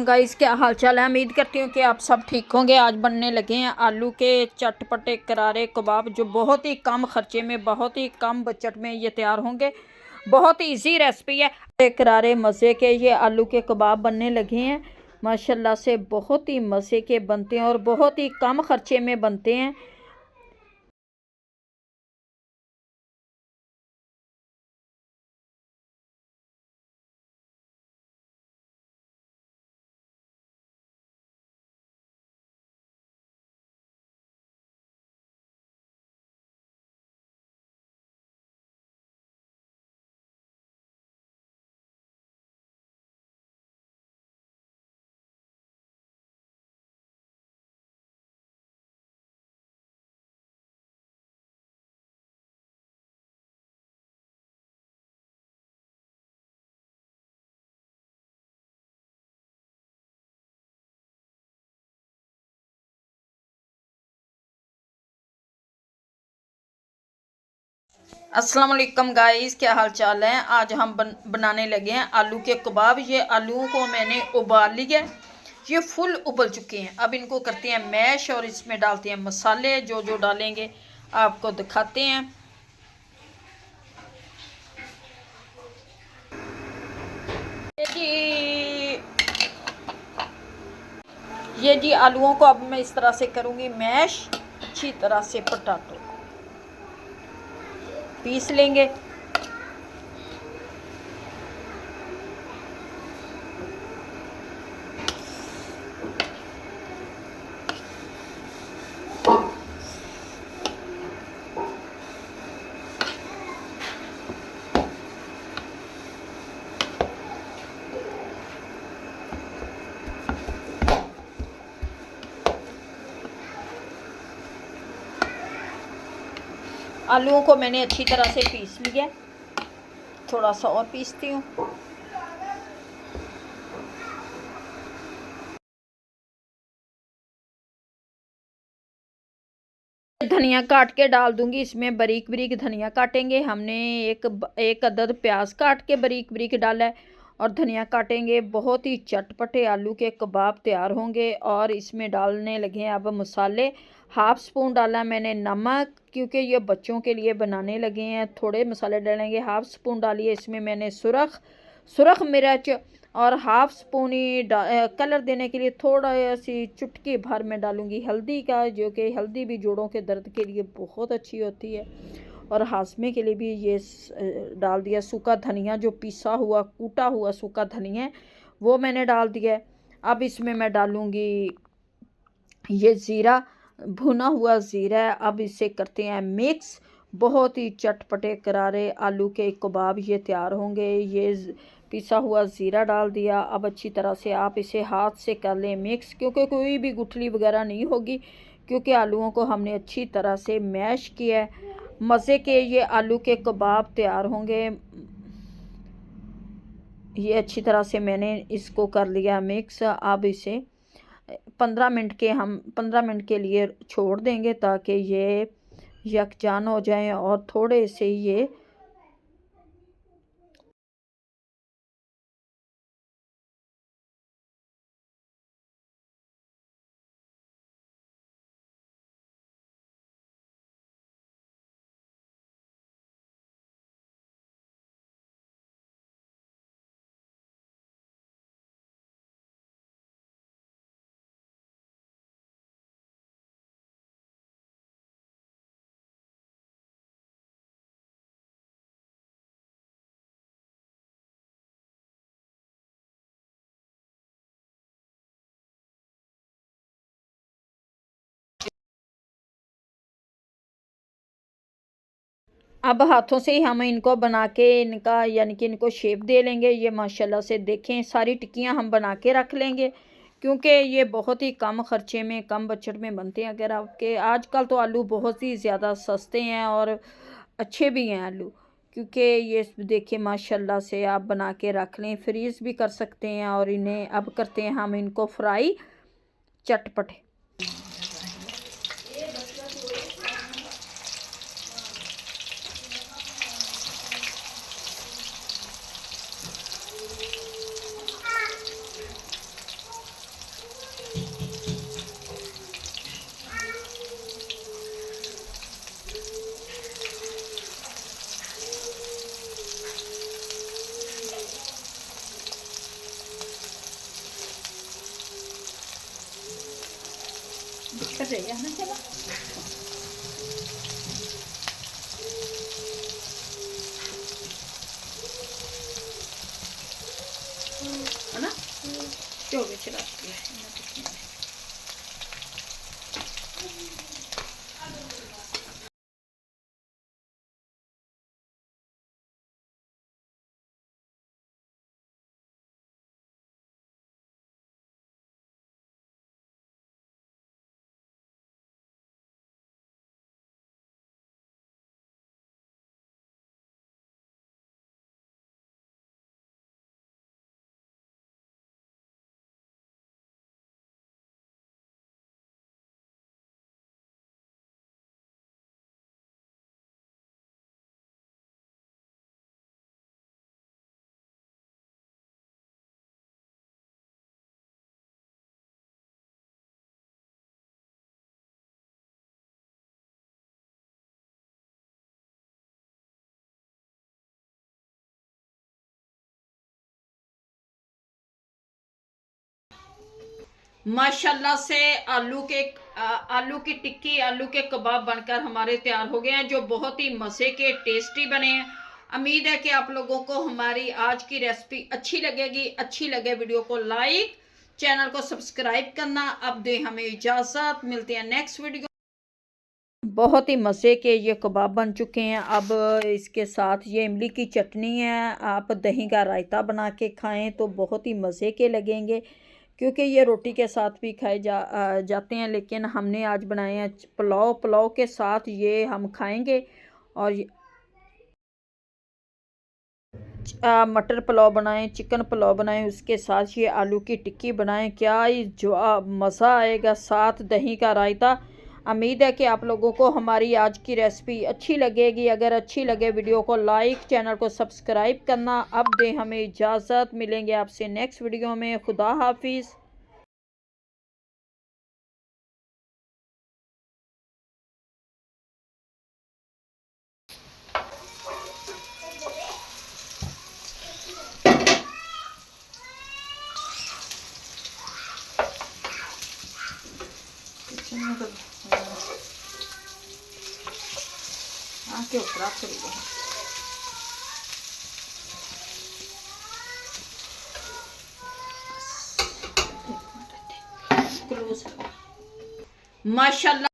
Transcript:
Guys, क्या हाल चाल है। उम्मीद करती हूँ कि आप सब ठीक होंगे। आज बनने लगे हैं आलू के चटपटे करारे कबाब, जो बहुत ही कम खर्चे में, बहुत ही कम बजट में ये तैयार होंगे। बहुत ही इजी रेसिपी है। करारे मज़े के ये आलू के कबाब बनने लगे हैं। माशाल्लाह से बहुत ही मज़े के बनते हैं और बहुत ही कम खर्चे में बनते हैं। अस्सलाम वालेकुम गाइस, क्या हाल चाल है। आज हम बनाने लगे हैं आलू के कबाब। ये आलूओं को मैंने उबाल लिया, ये फुल उबल चुके हैं। अब इनको करते हैं मैश और इसमें डालते हैं मसाले। जो जो डालेंगे आपको दिखाते हैं। ये जी आलूओं को अब मैं इस तरह से करूँगी मैश। अच्छी तरह से पोटैटो पीस लेंगे। आलूओं को मैंने अच्छी तरह से पीस लिया। थोड़ा सा और पीसती हूँ। धनिया काट के डाल दूंगी इसमें। बारीक बारीक धनिया काटेंगे हमने। एक अदद प्याज काट के बारीक बारीक डाला है और धनिया काटेंगे। बहुत ही चटपटे आलू के कबाब तैयार होंगे। और इसमें डालने लगे हैं अब मसाले। हाफ स्पून डाला मैंने नमक, क्योंकि ये बच्चों के लिए बनाने लगे हैं। थोड़े मसाले डालेंगे। हाफ स्पून डालिए इसमें मैंने सुरख मिर्च। और हाफ स्पून ही कलर देने के लिए थोड़ा सी चुटकी भर में डालूंगी हल्दी का, जो कि हल्दी भी जोड़ों के दर्द के लिए बहुत अच्छी होती है। और हाजमे के लिए भी ये डाल दिया। सूखा धनिया, जो पिसा हुआ कूटा हुआ सूखा धनिया है, वो मैंने डाल दिया। अब इसमें मैं डालूंगी ये ज़ीरा, भुना हुआ ज़ीरा है। अब इसे करते हैं मिक्स। बहुत ही चटपटे करारे आलू के कबाब ये तैयार होंगे। ये पिसा हुआ ज़ीरा डाल दिया। अब अच्छी तरह से आप इसे हाथ से कर लें मिक्स, क्योंकि कोई भी गुठली वगैरह नहीं होगी, क्योंकि आलूओं को हमने अच्छी तरह से मैश किया है। मज़े के ये आलू के कबाब तैयार होंगे। ये अच्छी तरह से मैंने इसको कर लिया मिक्स। अब इसे 15 मिनट के लिए छोड़ देंगे, ताकि ये यकजान हो जाएं और थोड़े से ये अब हाथों से ही हम इनको बना के इनका यानी कि इनको शेप दे लेंगे। ये माशाल्लाह से देखें, सारी टिक्कियां हम बना के रख लेंगे, क्योंकि ये बहुत ही कम खर्चे में, कम बजट में बनते हैं। अगर आपके आजकल तो आलू बहुत ही ज़्यादा सस्ते हैं और अच्छे भी हैं आलू, क्योंकि ये देखिए माशाल्लाह से आप बना के रख लें, फ्रीज़ भी कर सकते हैं। और इन्हें अब करते हैं हम इनको फ्राई चटपटे। रही है ना। चलो है ना, क्यों भी चला माशाल्लाह से आलू की टिक्की, आलू के कबाब बनकर हमारे तैयार हो गए हैं, जो बहुत ही मज़े के टेस्टी बने हैं। उम्मीद है कि आप लोगों को हमारी आज की रेसिपी अच्छी लगेगी। अच्छी लगे वीडियो को लाइक, चैनल को सब्सक्राइब करना। अब दे हमें इजाज़त, मिलते हैं नेक्स्ट वीडियो। बहुत ही मज़े के ये कबाब बन चुके हैं। अब इसके साथ ये इमली की चटनी है। आप दही का रायता बना के खाएं तो बहुत ही मज़े के लगेंगे, क्योंकि ये रोटी के साथ भी खाए जाते हैं, लेकिन हमने आज बनाए हैं पुलाव। पुलाव के साथ ये हम खाएंगे। और मटर पुलाव बनाएं, चिकन पुलाव बनाएं, उसके साथ ये आलू की टिक्की बनाएं। क्या ही जो मज़ा आएगा, साथ दही का रायता। उम्मीद है कि आप लोगों को हमारी आज की रेसिपी अच्छी लगेगी। अगर अच्छी लगे वीडियो को लाइक, चैनल को सब्सक्राइब करना। अब दें हमें इजाज़त, मिलेंगे आपसे नेक्स्ट वीडियो में। खुदा हाफिज़। के ऊपर माशाल्लाह।